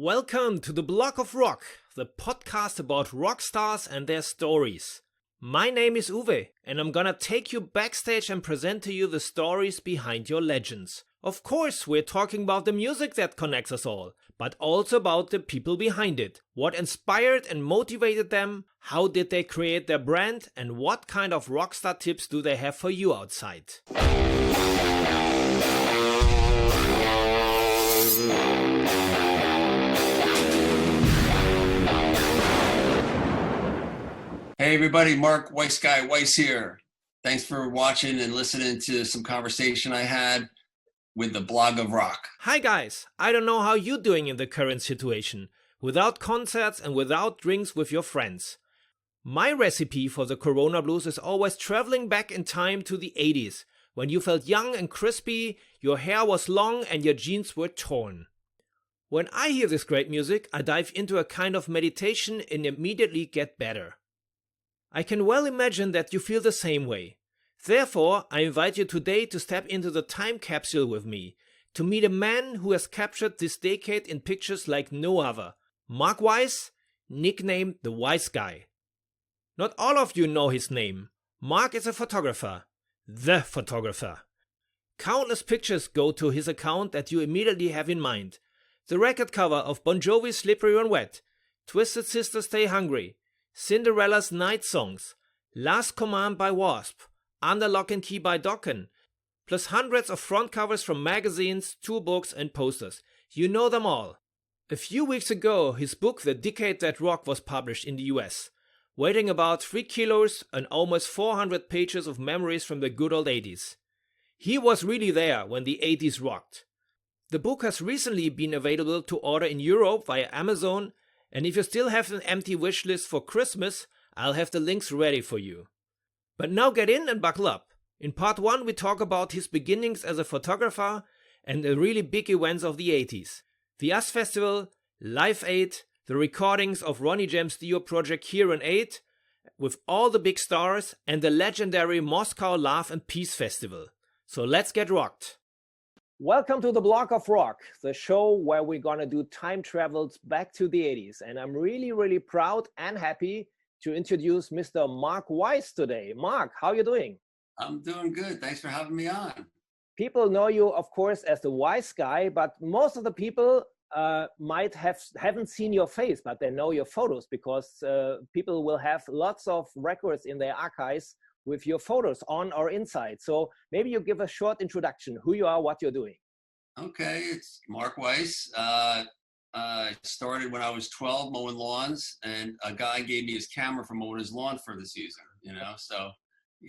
Welcome to the Block of Rock, the podcast about rock stars and their stories. My name is Uwe, and I'm gonna take you backstage and present to you the stories behind your legends. Of course, we're talking about the music that connects us all, but also about the people behind it. What inspired and motivated them, how did they create their brand, and what kind of rockstar tips do they have for you outside? Hey everybody, Mark WEISSGUY, Weiss here. Thanks for watching and listening to some conversation I had with the Blog of Rock. Hi guys, I don't know how you're doing in the current situation, without concerts and without drinks with your friends. My recipe for the Corona blues is always traveling back in time to the 80s, when you felt young and crispy, your hair was long and your jeans were torn. When I hear this great music, I dive into a kind of meditation and immediately get better. I can well imagine that you feel the same way. Therefore, I invite you today to step into the time capsule with me, to meet a man who has captured this decade in pictures like no other, Mark Weiss, nicknamed the Weiss Guy. Not all of you know his name. Mark is a photographer, the photographer. Countless pictures go to his account that you immediately have in mind. The record cover of Bon Jovi's Slippery When Wet, Twisted Sister Stay Hungry, Cinderella's Night Songs, Last Command by Wasp, Under Lock and Key by Dokken, plus hundreds of front covers from magazines, tour books and posters. You know them all. A few weeks ago, his book The Decade That Rock was published in the US, weighing about 3 kilos and almost 400 pages of memories from the good old 80s. He was really there when the 80s rocked. The book has recently been available to order in Europe via Amazon, and if you still have an empty wish list for Christmas, I'll have the links ready for you. But now get in and buckle up. In part 1 we talk about his beginnings as a photographer and the really big events of the 80s. The US Festival, Live Aid, the recordings of Ronnie Jam's Dio project Here in 8, with all the big stars, and the legendary Moscow Love and Peace Festival. So let's get rocked. Welcome to the Block of Rock, the show where we're gonna do time travels back to the 80s. And I'm really proud and happy to introduce Mr. Mark Weiss today. Mark, how are you doing? I'm doing good. Thanks for having me on. People know you, of course, as the Weiss Guy, but most of the people haven't seen your face, but they know your photos because people will have lots of records in their archives with your photos on or inside. So maybe you give a short introduction, who you are, what you're doing. Okay, it's Mark Weiss. I started when I was 12 mowing lawns, and a guy gave me his camera for mowing his lawn for the season, So,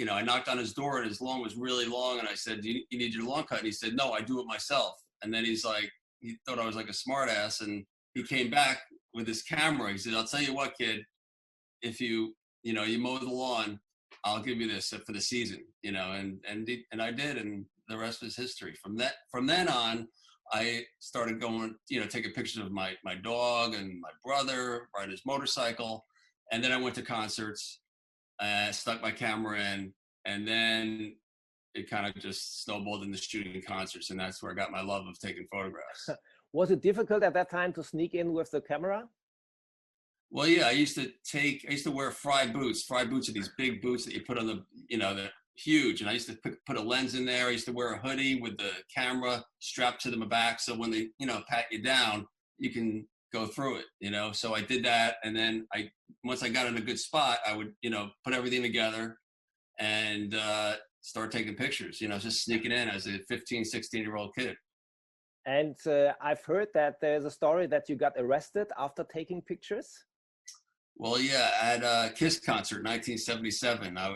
I knocked on his door and his lawn was really long, and I said, you need your lawn cut? And he said, no, I do it myself. And then he's like, he thought I was like a smart ass, and he came back with his camera. He said, I'll tell you what, kid, if you mow the lawn, I'll give you this for the season, and I did, and the rest was history. From then on, I started going, taking pictures of my dog and my brother, ride his motorcycle, and then I went to concerts, stuck my camera in, and then it kind of just snowballed into shooting concerts, and that's where I got my love of taking photographs. Was it difficult at that time to sneak in with the camera? Well, yeah, I used to wear Fry boots. Fry boots are these big boots that you put on they're huge. And I used to put a lens in there. I used to wear a hoodie with the camera strapped to my back. So when they, pat you down, you can go through it, So I did that. And then once I got in a good spot, I would, put everything together and start taking pictures, just sneaking in as a 15, 16-year-old kid. And I've heard that there's a story that you got arrested after taking pictures. Well, yeah, at a Kiss concert in 1977, I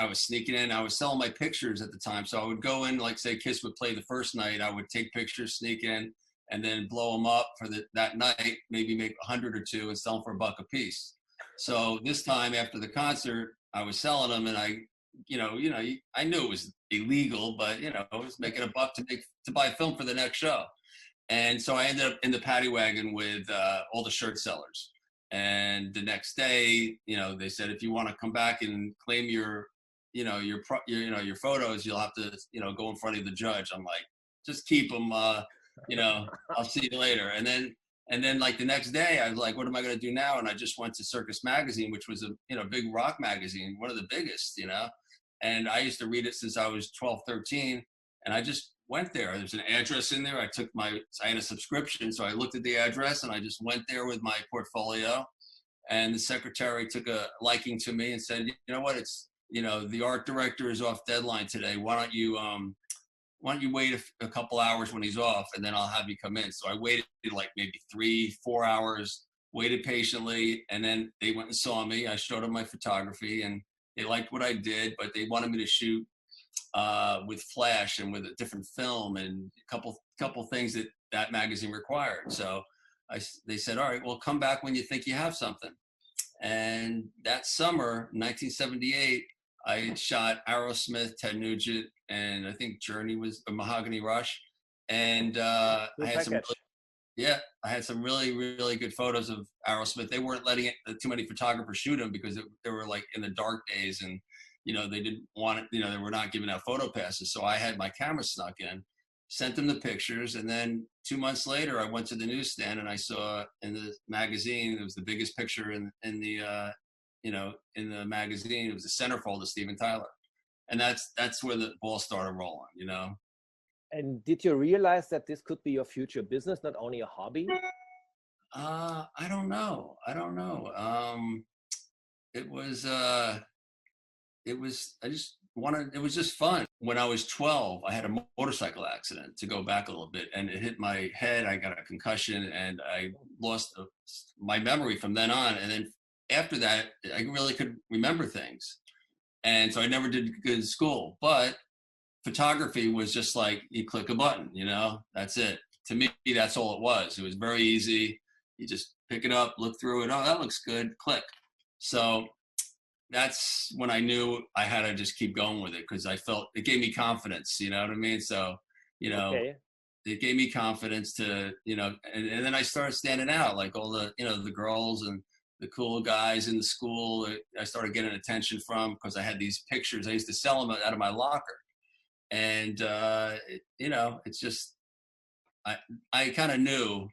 was sneaking in. I was selling my pictures at the time. So I would go in, like say Kiss would play the first night, I would take pictures, sneak in, and then blow them up for that night, maybe make 100 or two and sell them for $1 a piece. So this time after the concert, I was selling them, and I knew it was illegal, but I was making $1 to buy film for the next show. And so I ended up in the paddy wagon with all the shirt sellers. And the next day, they said, if you want to come back and claim your photos, you'll have to, go in front of the judge. I'm like, just keep them, I'll see you later. And And then like the next day, I was like, what am I going to do now? And I just went to Circus Magazine, which was a, you know, big rock magazine, one of the biggest, you know, and I used to read it since I was 12, 13. And I just went there. There's an address in there. I had a subscription. So I looked at the address and I just went there with my portfolio. And the secretary took a liking to me and said, you know what, it's, you know, the art director is off deadline today. Why don't you wait a couple hours when he's off, and then I'll have you come in. So I waited like maybe 3-4 hours, waited patiently, and then they went and saw me. I showed them my photography, and they liked what I did, but they wanted me to shoot with flash and with a different film and a couple things that magazine required. So they said, all right, well, come back when you think you have something. And that summer, 1978, I shot Aerosmith, Ted Nugent, and I think Journey was a Mahogany Rush. And I had some really, really good photos of Aerosmith. They weren't letting too many photographers shoot them because they were like in the dark days, and you know, they didn't want it, you know, they were not giving out photo passes. So I had my camera snuck in, sent them the pictures, and then 2 months later I went to the newsstand and I saw in the magazine, it was the biggest picture in the you know, in the magazine, it was the centerfold of Steven Tyler. And that's where the ball started rolling, you know. And did you realize that this could be your future business, not only a hobby? I don't know. It was it was just fun. When I was 12, I had a motorcycle accident, to go back a little bit, and it hit my head. I got a concussion and I lost my memory from then on. And then after that, I really could remember things. And so I never did good in school, but photography was just like, you click a button, you know, that's it. To me, that's all it was. It was very easy. You just pick it up, look through it. Oh, that looks good. Click. So that's when I knew I had to just keep going with it, because I felt it gave me confidence, you know what I mean? So, you know, It gave me confidence to, you know, and then I started standing out, like all the, you know, the girls and the cool guys in the school. I started getting attention from, because I had these pictures. I used to sell them out of my locker. And, you know, it's just, I kind of knew,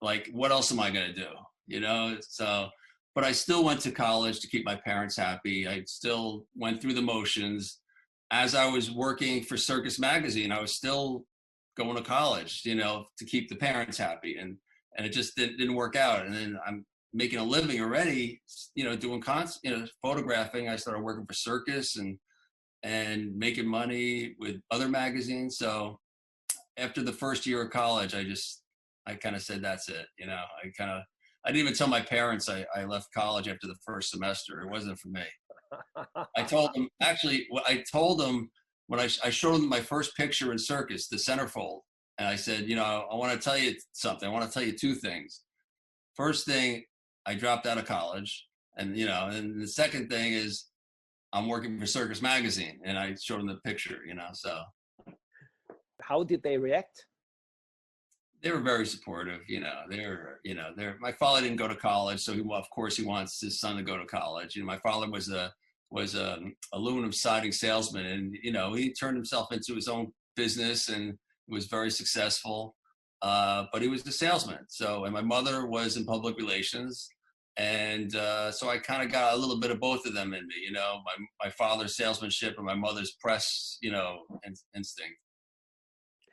like, what else am I going to do? You know, so, but I still went to college to keep my parents happy. I still went through the motions. As I was working for Circus Magazine, I was still going to college, you know, to keep the parents happy. And it just didn't work out. And then I'm making a living already, you know, doing photographing. I started working for Circus and making money with other magazines. So after the first year of college, I kind of said, that's it. You know, I didn't even tell my parents I left college after the first semester. It wasn't for me. I told them when I showed them my first picture in Circus, the centerfold. And I said, you know, I want to tell you something. I want to tell you two things. First thing, I dropped out of college. And, you know, and the second thing is I'm working for Circus Magazine. And I showed them the picture, you know, so. How did they react? They were very supportive, you know. My father didn't go to college, so of course he wants his son to go to college. You know, my father was a aluminum siding salesman, and you know, he turned himself into his own business and was very successful. But he was a salesman. So, and my mother was in public relations, and so I kind of got a little bit of both of them in me. You know, my father's salesmanship and my mother's press, you know, instinct.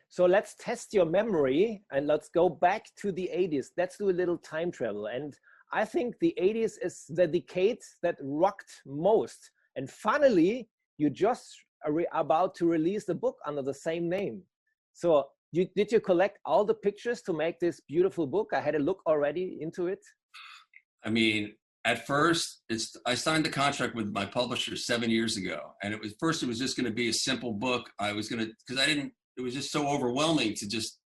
So let's test your memory and let's go back to the 80s. Let's do a little time travel. And I think the 80s is the decade that rocked most. And finally, you just are about to release the book under the same name. So did you collect all the pictures to make this beautiful book? I had a look already into it. I mean, at first, I signed the contract with my publisher 7 years ago. And it was just going to be a simple book. It was just so overwhelming to just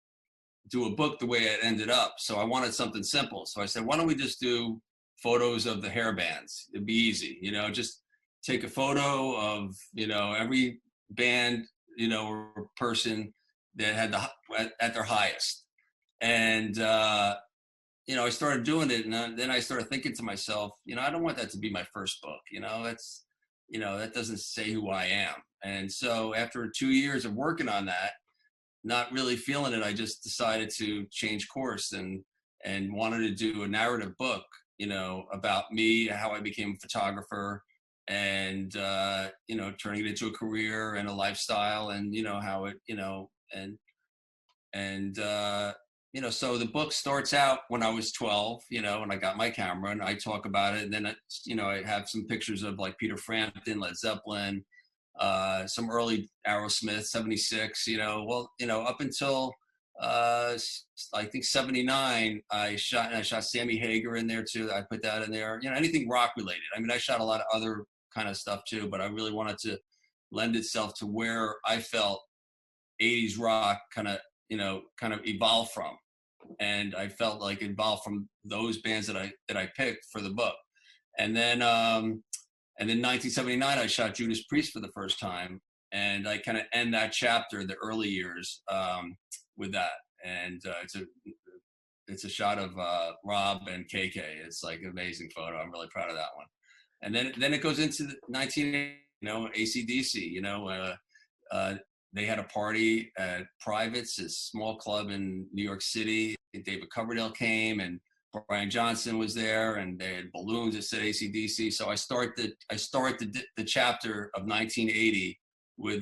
do a book the way it ended up. So I wanted something simple. So I said, why don't we just do photos of the hair bands? It'd be easy, you know, just take a photo of, you know, every band, you know, or person that had at their highest. And, you know, I started doing it, and then I started thinking to myself, you know, I don't want that to be my first book. You know, that doesn't say who I am. And so after 2 years of working on that, not really feeling it, I just decided to change course and and wanted to do a narrative book, you know, about me, how I became a photographer, and you know, turning it into a career and a lifestyle, and you know how it, you know, and you know, so the book starts out when I was 12, you know, and I got my camera and I talk about it, and then you know, I have some pictures of like Peter Frampton, Led Zeppelin, some early Aerosmith, 76, you know, well, you know, up until I think 79, I shot Sammy Hagar in there too. I put that in there, you know, anything rock related. I mean, I shot a lot of other kind of stuff too, but I really wanted to lend itself to where I felt 80s rock kind of, you know, kind of evolved from. And I felt like it evolved from those bands that I picked for the book. And then 1979, I shot Judas Priest for the first time, and I kind of end that chapter, the early years, with that. And it's a shot of Rob and KK. It's like an amazing photo. I'm really proud of that one. And then it goes into the 1980, you know, AC/DC. You know, they had a party at Privates, a small club in New York City. David Coverdale came, and Brian Johnson was there, and they had balloons that said AC/DC. So I start the chapter of 1980 with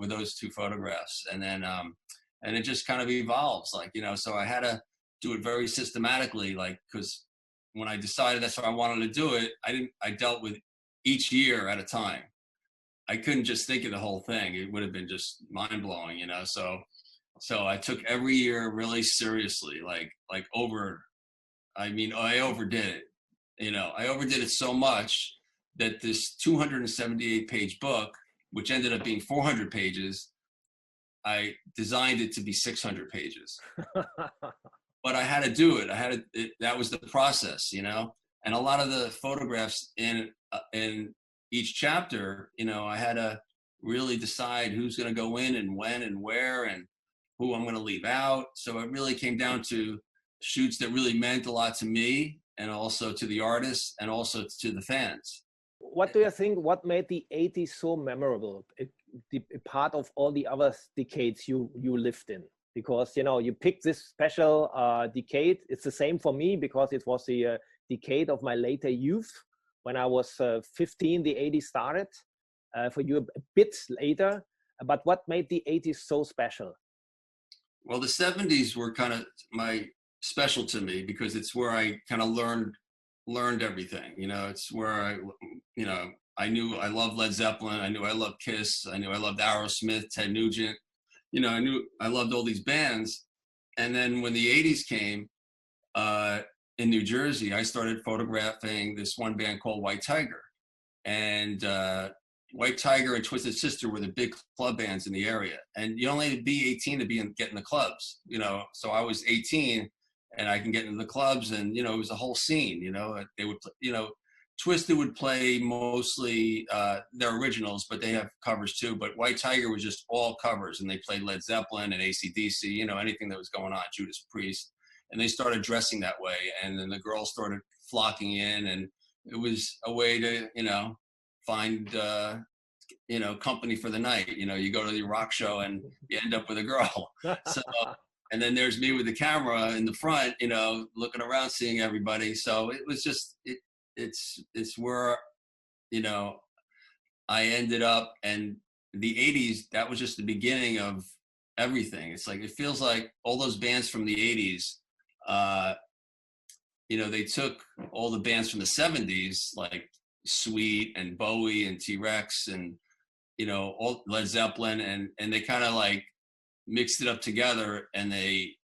those two photographs, and then and it just kind of evolves, like, you know. So I had to do it very systematically, like, because when I decided that's how I wanted to do it, I dealt with each year at a time. I couldn't just think of the whole thing. It would have been just mind blowing, you know. So I took every year really seriously, like I mean, I overdid it. You know, I overdid it so much that this 278-page book, which ended up being 400 pages, I designed it to be 600 pages. But I had to do it. That was the process, you know. And a lot of the photographs in each chapter, you know, I had to really decide who's going to go in and when and where and who I'm going to leave out. So it really came down to shoots that really meant a lot to me, and also to the artists, and also to the fans. What do you think, what made the 80s so memorable, a part of all the other decades you lived in? Because, you know, you picked this special decade. It's the same for me, because it was the decade of my later youth. When I was 15, the 80s started. For you, a bit later. But what made the 80s so special? Well, the 70s were kind of special to me, because it's where I kind of learned everything. You know, it's where I knew I loved Led Zeppelin. I knew I loved Kiss. I knew I loved Aerosmith, Ted Nugent. You know, I knew I loved all these bands. And then when the 80s came, in New Jersey, I started photographing this one band called White Tiger. And White Tiger and Twisted Sister were the big club bands in the area. And you only had to be 18 to get in the clubs, you know. So I was 18 and I can get into the clubs, and, you know, it was a whole scene, you know. They would, you know, Twisted would play mostly their originals, but they have covers too. But White Tiger was just all covers, and they played Led Zeppelin and AC/DC, you know, anything that was going on, Judas Priest. And they started dressing that way, and then the girls started flocking in, and it was a way to, you know, find, you know, company for the night. You know, you go to the rock show and you end up with a girl. So, and then there's me with the camera in the front, you know, looking around, seeing everybody. So it was just, it's where, you know, I ended up. And the 80s, that was just the beginning of everything. It's like, it feels like all those bands from the 80s, you know, they took all the bands from the 70s, like Sweet and Bowie and T-Rex and, you know, all Led Zeppelin, and they kind of like mixed it up together, and they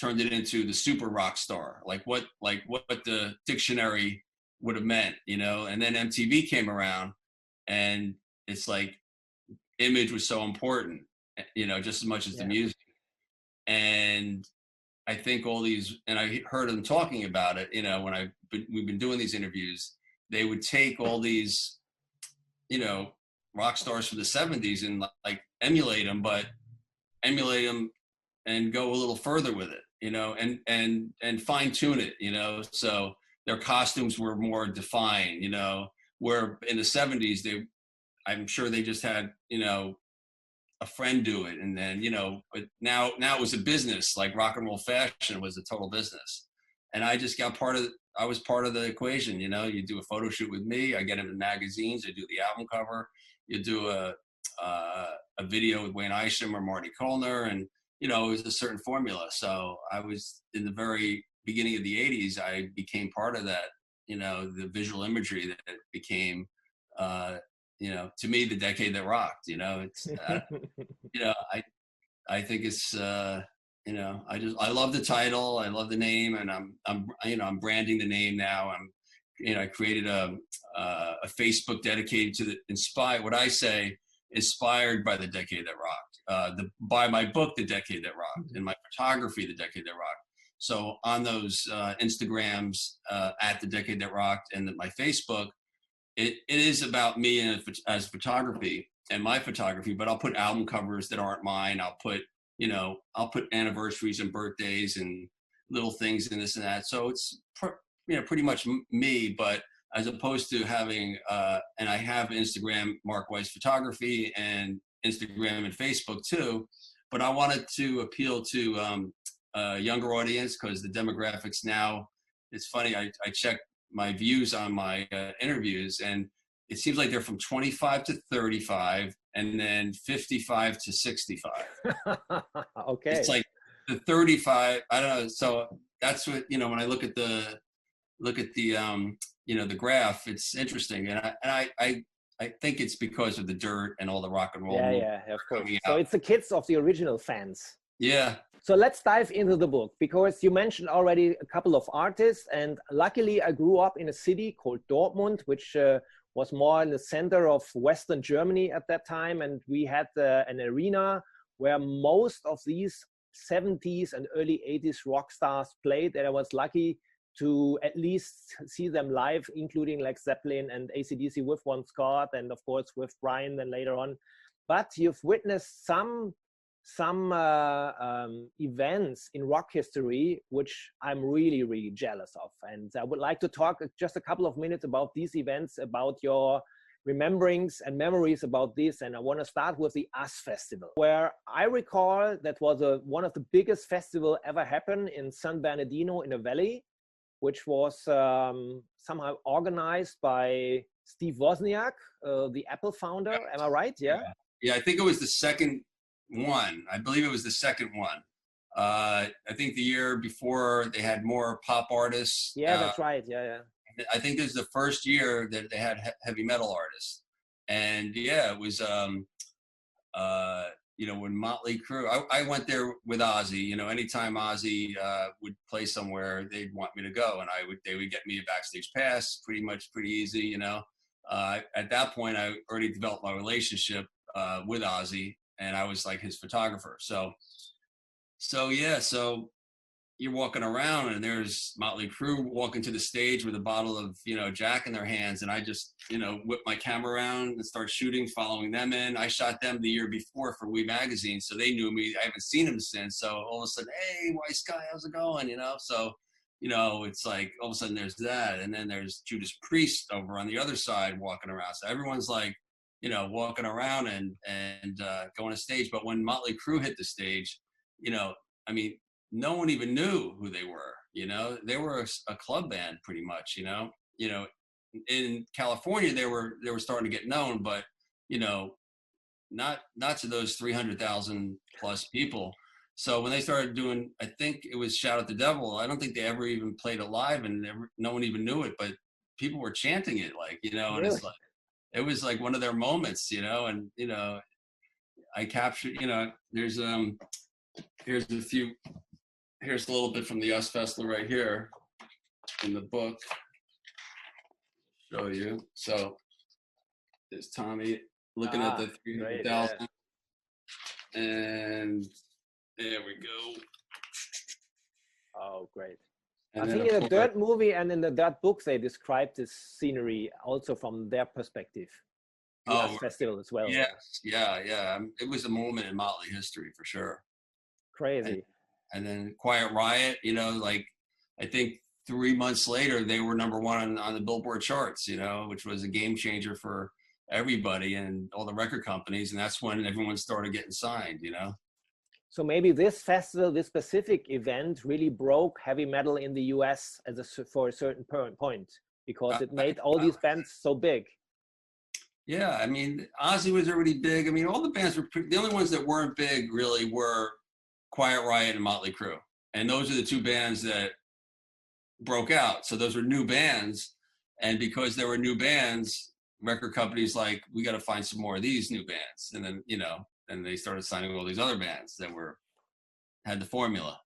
turned it into the super rock star, like what the dictionary would have meant, you know. And then MTV came around, and it's like image was so important, you know, just as much as the music. And I think all these, and I heard them talking about it, you know, when we've been doing these interviews, they would take all these, you know, rock stars from the 70s and like emulate them and go a little further with it, you know, and fine tune it, you know. So their costumes were more defined, you know, where in the 70s, I'm sure they just had, you know, a friend do it. And then, you know, but now it was a business, like rock and roll fashion was a total business. and I just got I was part of the equation. You know, you do a photo shoot with me, I get into magazines, I do the album cover, you do a video with Wayne Isham or Marty Kollner, and you know, it was a certain formula. So I was in the very beginning of the 80s, I became part of that, you know, the visual imagery that became, you know, to me, the decade that rocked. You know, it's, you know, I think it's, you know, I love the title, I love the name, and you know, I'm branding the name now. You know, I created a Facebook dedicated to what I say, inspired by the decade that rocked, by my book, The Decade That Rocked, and my photography, The Decade That Rocked. So on those Instagrams at The Decade That Rocked and my Facebook, it is about me as photography and my photography, but I'll put album covers that aren't mine. I'll put, you know, I'll put anniversaries and birthdays and little things and this and that. So it's, you know, pretty much me, but as opposed to having, and I have Instagram, Mark Weiss Photography, and Instagram and Facebook too, but I wanted to appeal to a younger audience, because the demographics now, it's funny, I check my views on my interviews, and it seems like they're from 25 to 35 and then 55 to 65. Okay. It's like the 35, I don't know. So that's what, you know, when I look at the, you know, the graph, it's interesting. And I think it's because of the dirt and all the rock and roll. Yeah, of course. So it's the kids of the original fans. Yeah. So let's dive into the book, because you mentioned already a couple of artists, and luckily I grew up in a city called Dortmund, which was more in the center of Western Germany at that time. And we had an arena where most of these 70s and early 80s rock stars played, and I was lucky to at least see them live, including like Zeppelin and AC/DC with Bon Scott, and of course with Brian then later on. But you've witnessed some events in rock history which I'm really, really jealous of, and I would like to talk just a couple of minutes about these events, about your rememberings and memories about this. And I want to start with the US Festival, where I recall that was one of the biggest festival ever happened in San Bernardino in the Valley, which was somehow organized by Steve Wozniak, the Apple founder. Am I right? Yeah, I think it was the second one. I believe it was the second one. I think the year before they had more pop artists. Yeah, that's right. Yeah. I think this is the first year that they had heavy metal artists. And yeah, it was, you know, when Motley Crue, I went there with Ozzy. You know, anytime Ozzy would play somewhere, they'd want me to go, and they would get me a backstage pass, pretty easy. You know, at that point, I already developed my relationship with Ozzy, and I was like his photographer. So yeah, so you're walking around and there's Motley Crue walking to the stage with a bottle of, you know, Jack in their hands. And I just, you know, whip my camera around and start shooting, following them in. I shot them the year before for WE magazine, so they knew me. I haven't seen them since. So all of a sudden, hey, WEISSGUY, how's it going? You know, so, you know, it's like all of a sudden there's that. And then there's Judas Priest over on the other side walking around. So everyone's like, you know, walking around and going to stage. But when Motley Crue hit the stage, you know, I mean, no one even knew who they were. You know, they were a club band pretty much. You know, in California they were starting to get known, but you know, not to those 300,000 plus people. So when they started doing, I think it was Shout at the Devil. I don't think they ever even played it live, and no one even knew it, but people were chanting it, like, you know, and it's like, it was like one of their moments, you know, and, you know, I captured, you know, here's a little bit from the US Festival right here in the book. Show you. So there's Tommy looking at the 300,000. And there we go. Oh, great. And I think in the Dirt movie and in the Dirt book, they describe this scenery also from their perspective. The festival as well. Yes, yeah. It was a moment in Motley history for sure. Crazy. And then Quiet Riot, you know, like I think 3 months later they were #1 on the Billboard charts, you know, which was a game changer for everybody and all the record companies. And that's when everyone started getting signed, you know. So maybe this festival, this specific event really broke heavy metal in the US for a certain point, because it made all these bands so big. Yeah, I mean, Ozzy was already big. I mean, all the bands were the only ones that weren't big really were Quiet Riot and Motley Crue. And those are the two bands that broke out. So those were new bands. And because there were new bands, record companies like, we got to find some more of these new bands. And then, and they started signing all these other bands that had the formula.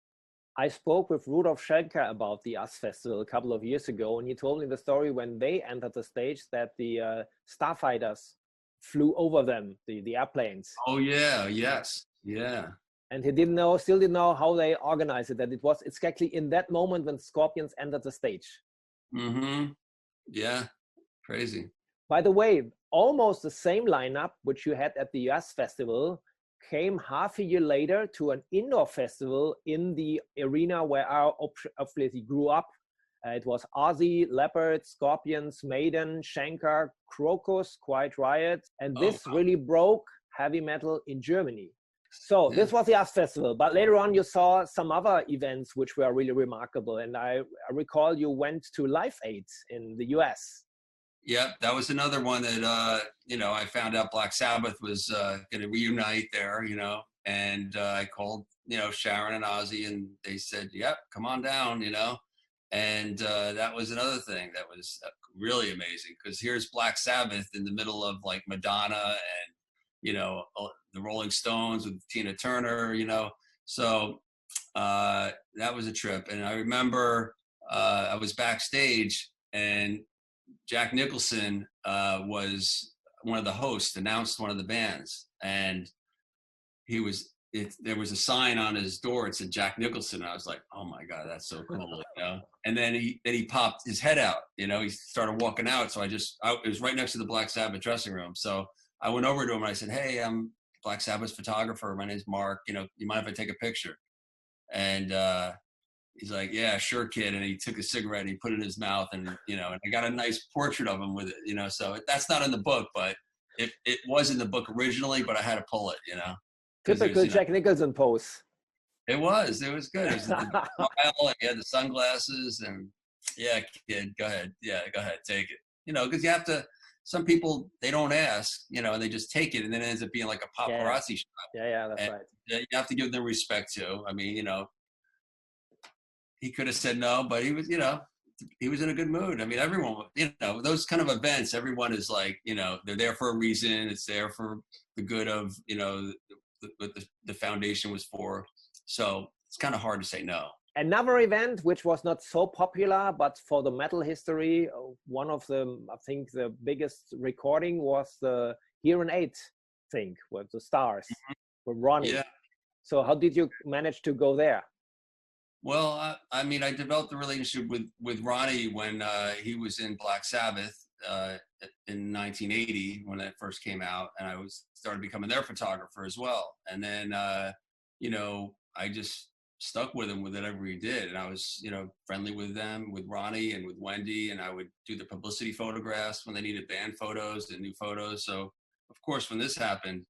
I spoke with Rudolf Schenker about the US Festival a couple of years ago, and he told me the story when they entered the stage that the starfighters flew over them, the airplanes. Oh yeah, yes, yeah. And he still didn't know how they organized it, that it was exactly in that moment when Scorpions entered the stage. Mm-hmm. Yeah, crazy. By the way, almost the same lineup which you had at the US Festival came half a year later to an indoor festival in the arena where I obviously grew up. It was Ozzy, Leopard, Scorpions, Maiden, Schenker, Crocus, Quiet Riot, and this really broke heavy metal in Germany. So this was the US Festival, but later on you saw some other events which were really remarkable, and I recall you went to Live Aid in the US. Yep, that was another one that, I found out Black Sabbath was going to reunite there, and I called, Sharon and Ozzy, and they said, yep, come on down, and that was another thing that was really amazing, because here's Black Sabbath in the middle of like Madonna and, the Rolling Stones with Tina Turner, so that was a trip. And I remember I was backstage, and Jack Nicholson was one of the hosts, announced one of the bands, and there was a sign on his door. It said Jack Nicholson. And I was like, oh my God, that's so cool, And then he popped his head out, he started walking out. So it was right next to the Black Sabbath dressing room. So I went over to him and I said, hey, I'm Black Sabbath's photographer. My name's Mark. You mind if I take a picture? And he's like, yeah, sure, kid. And he took a cigarette and he put it in his mouth, and, and I got a nice portrait of him with it, so that's not in the book, but it was in the book originally, but I had to pull it, Typical Jack Nicholson pose. It was good. It was the smile, and he had the sunglasses, and yeah, kid, go ahead. Yeah, go ahead, take it. Because you have to, some people, they don't ask, and they just take it, and then it ends up being like a paparazzi shot. Yeah, that's right. You have to give them respect too. I mean, he could have said no, but he was, he was in a good mood. I mean, everyone, those kind of events, everyone is like, they're there for a reason. It's there for the good of, what the foundation was for. So it's kind of hard to say no. Another event which was not so popular, but for the metal history, one of the, I think the biggest recording was the Hearing Aid thing with the Stars, with Ronnie. Yeah. So how did you manage to go there? Well, I mean, I developed a relationship with Ronnie when he was in Black Sabbath in 1980 when it first came out, and I started becoming their photographer as well. And then, I just stuck with him with whatever he did, and I was, friendly with them, with Ronnie and with Wendy, and I would do the publicity photographs when they needed band photos and new photos. So, of course, when this happened,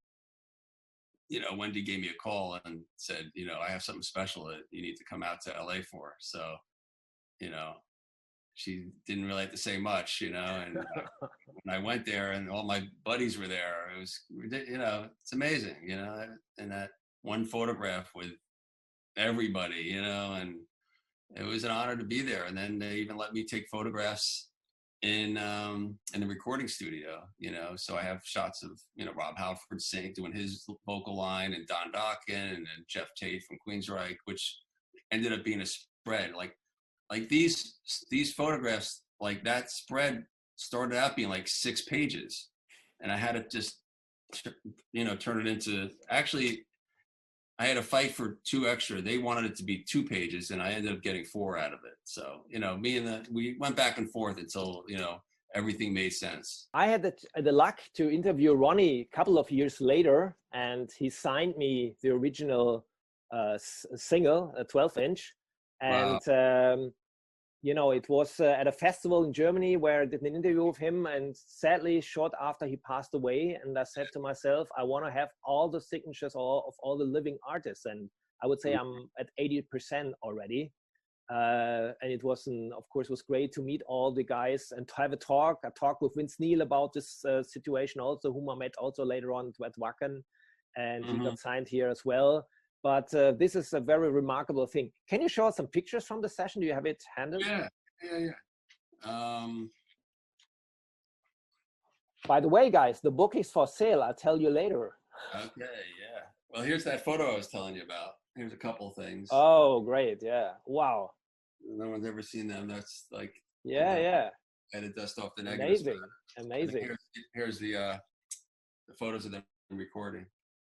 Wendy gave me a call and said, I have something special that you need to come out to LA for. So, she didn't really have to say much, and when I went there and all my buddies were there, it was, it's amazing, and that one photograph with everybody, and it was an honor to be there. And then they even let me take photographs in the recording studio, so I have shots of, Rob Halford doing his vocal line, and Don Dokken, and then Jeff Tate from Queensryche, which ended up being a spread. Like these photographs, like that spread started out being like 6 pages, and I had to just, turn it into, actually, I had to fight for 2 extra. They wanted it to be 2 pages, and I ended up getting 4 out of it. So, we went back and forth until, everything made sense. I had the luck to interview Ronnie a couple of years later, and he signed me the original single, a 12-inch. And you know, it was at a festival in Germany where I did an interview with him, and sadly, short after he passed away, and I said to myself, I want to have all the signatures of all the living artists, and I would say I'm at 80% already. And it was, of course, was great to meet all the guys and to have a talk with Vince Neil about this situation also, whom I met also later on at Wacken, and he got signed here as well. But this is a very remarkable thing. Can you show us some pictures from the session? Do you have it handy? Yeah. By the way, guys, the book is for sale. I'll tell you later. Okay, yeah. Well, here's that photo I was telling you about. Here's a couple things. Oh, great. Yeah. Wow. No one's ever seen them. That's like, yeah, I had to dust off the negatives. Amazing. Here's the photos of them recording.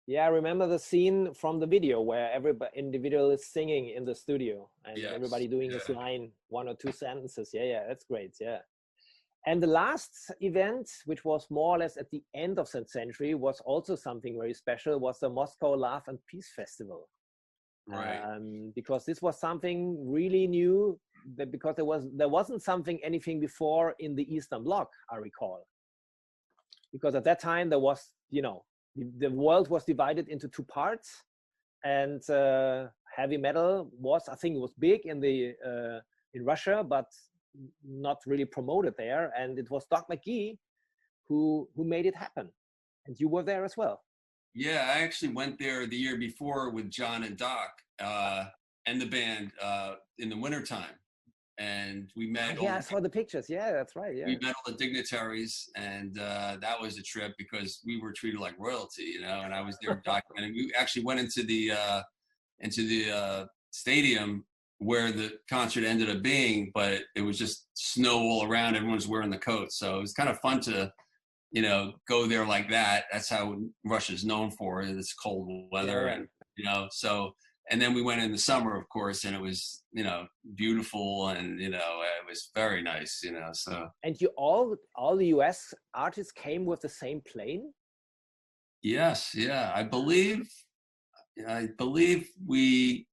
Yeah, I remember the scene from the video where every individual is singing in the studio and everybody doing this line, 1 or 2 sentences. Yeah, that's great. Yeah. And the last event, which was more or less at the end of St. Century, was also something very special, was the Moscow Love and Peace Festival. Right. Because this was something really new, because there wasn't anything before in the Eastern Bloc, I recall. Because at that time there was, you know, the world was divided into 2 parts, and heavy metal was, I think it was big in Russia, but not really promoted there. And it was Doc McGee who made it happen. And you were there as well. Yeah, I actually went there the year before with John and Doc and the band in the wintertime. And we met. I saw the pictures. Yeah, that's right. Yeah. We met all the dignitaries, and that was a trip because we were treated like royalty, you know. And I was there documenting. We actually went into the stadium where the concert ended up being, but it was just snow all around. Everyone was wearing the coats, so it was kind of fun to, you know, go there like that. That's how Russia's known for, this cold weather, and you know, so. And then we went in the summer, of course, and it was, you know, beautiful, and you know, it was very nice, you know. So. And you all the U.S. artists came with the same plane? Yes, yeah, I believe we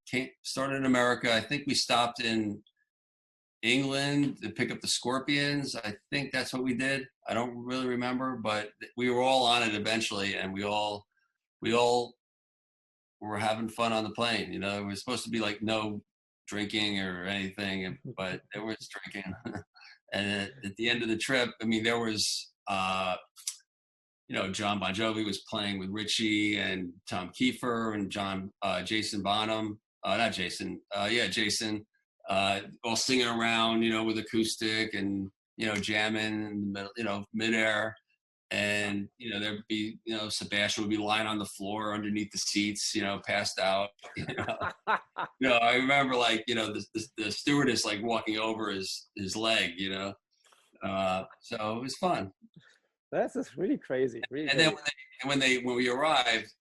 started in America. I think we stopped in England to pick up the Scorpions. I think that's what we did. I don't really remember, but we were all on it eventually, and we all were having fun on the plane. You know, it was supposed to be like no drinking or anything, but there was drinking. And at the end of the trip, I mean, there was, you know, John Bon Jovi was playing with Richie and Tom Kiefer and Jason Bonham, Jason, all singing around, you know, with acoustic and, you know, jamming in the middle, you know, midair. And, you know, there'd be, you know, Sebastian would be lying on the floor underneath the seats, you know, passed out. You know, I remember, like, you know, the stewardess, like, walking over his leg, you know. So it was fun. That's just really crazy. Really and crazy. Then when we arrived,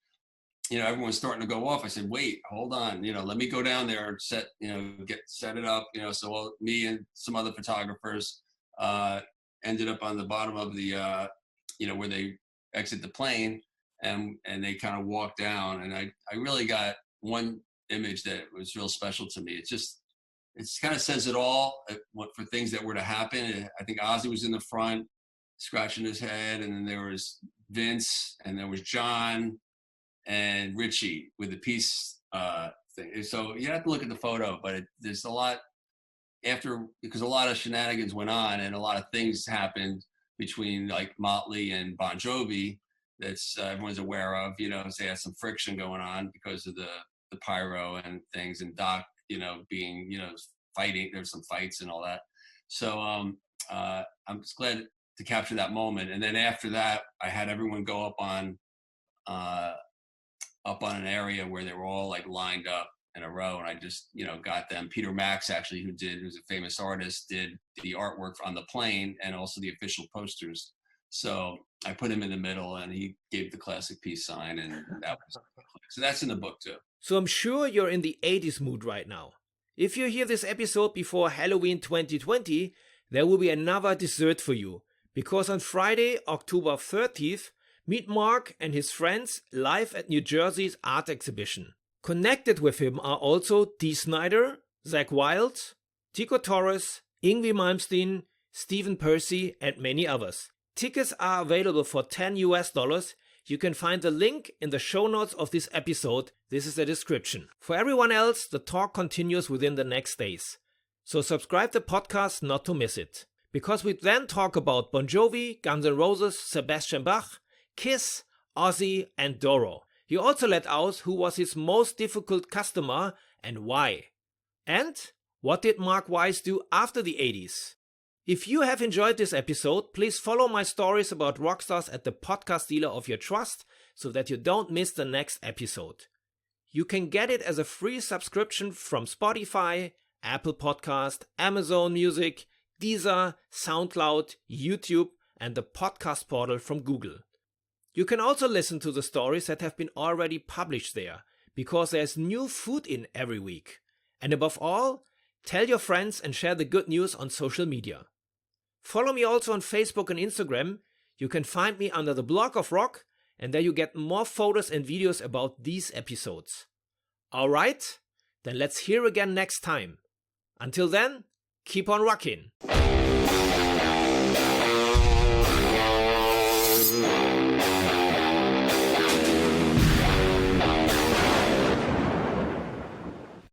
you know, everyone's starting to go off. I said, wait, hold on, you know, let me go down there and set it up, you know. So me and some other photographers ended up on the bottom of the you know, where they exit the plane, and they kind of walk down, and I really got one image that was real special to me. It kind of says it all for things that were to happen. I think Ozzy was in the front scratching his head, and then there was Vince, and there was John and Richie with the peace thing. So you have to look at the photo, but there's a lot because a lot of shenanigans went on and a lot of things happened between, like, Motley and Bon Jovi that's everyone's aware of. You know, so they had some friction going on because of the pyro and things, and Doc, you know, being, you know, fighting. There's some fights and all that. So I'm just glad to capture that moment. And then after that, I had everyone go up on an area where they were all, like, lined up in a row, and I just, you know, got them. Peter Max, actually, who's a famous artist, did the artwork on the plane and also the official posters. So I put him in the middle, and he gave the classic peace sign, and that was so that's in the book too. So I'm sure you're in the 80s mood right now. If you hear this episode before Halloween 2020, there will be another dessert for you, because on Friday, October 30th, meet Mark and his friends live at New Jersey's art exhibition. Connected with him are also Dee Snider, Zakk Wylde, Tico Torres, Yngwie Malmsteen, Stephen Percy, and many others. Tickets are available for $10. You can find the link in the show notes of this episode. This is the description. For everyone else, the talk continues within the next days. So subscribe the podcast not to miss it. Because we then talk about Bon Jovi, Guns N' Roses, Sebastian Bach, Kiss, Ozzy, and Doro. He also let out who was his most difficult customer and why. And what did Mark Weiss do after the 80s? If you have enjoyed this episode, please follow my stories about rockstars at the podcast dealer of your trust so that you don't miss the next episode. You can get it as a free subscription from Spotify, Apple Podcast, Amazon Music, Deezer, SoundCloud, YouTube, and the podcast portal from Google. You can also listen to the stories that have been already published there, because there's new food in every week. And above all, tell your friends and share the good news on social media. Follow me also on Facebook and Instagram. You can find me under the Blog of Rock, and there you get more photos and videos about these episodes. Alright, then let's hear again next time. Until then, keep on rocking.